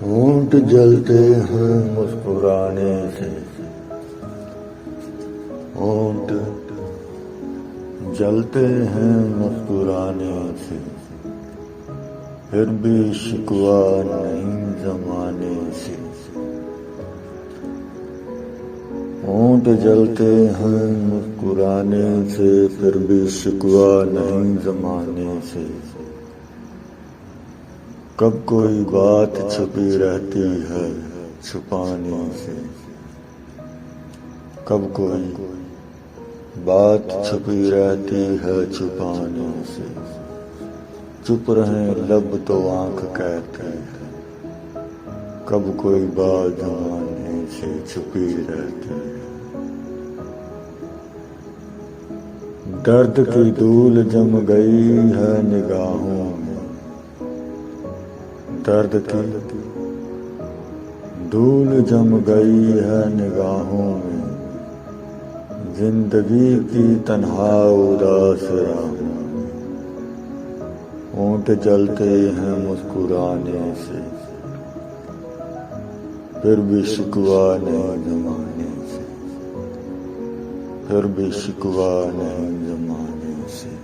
ہونٹ جلتے ہیں مسکرانے سے، ہونٹ جلتے ہیں مسکرانے سے، پھر بھی شکوہ نہیں زمانے سے۔ ہونٹ جلتے ہیں مسکرانے سے، پھر بھی شکوہ نہیں زمانے سے۔ کب کوئی بات چھپی رہتی ہے چھپانے سے، کب کوئی بات چھپی رہتی ہے چھپانے سے۔ چپ رہیں لب تو آنکھ کہتی ہے، کب کوئی بات زمانے سے چھپی رہتی ہے۔ درد کی دھول جم گئی ہے نگاہوں میں، درد کی دھول جم گئی ہے نگاہوں میں، زندگی کی تنہا اداس راہوں میں۔ ہونٹ جلتے ہیں مسکرانے سے، پھر بھی شکوہ نہیں زمانے سے، پھر بھی شکوہ نہیں زمانے سے۔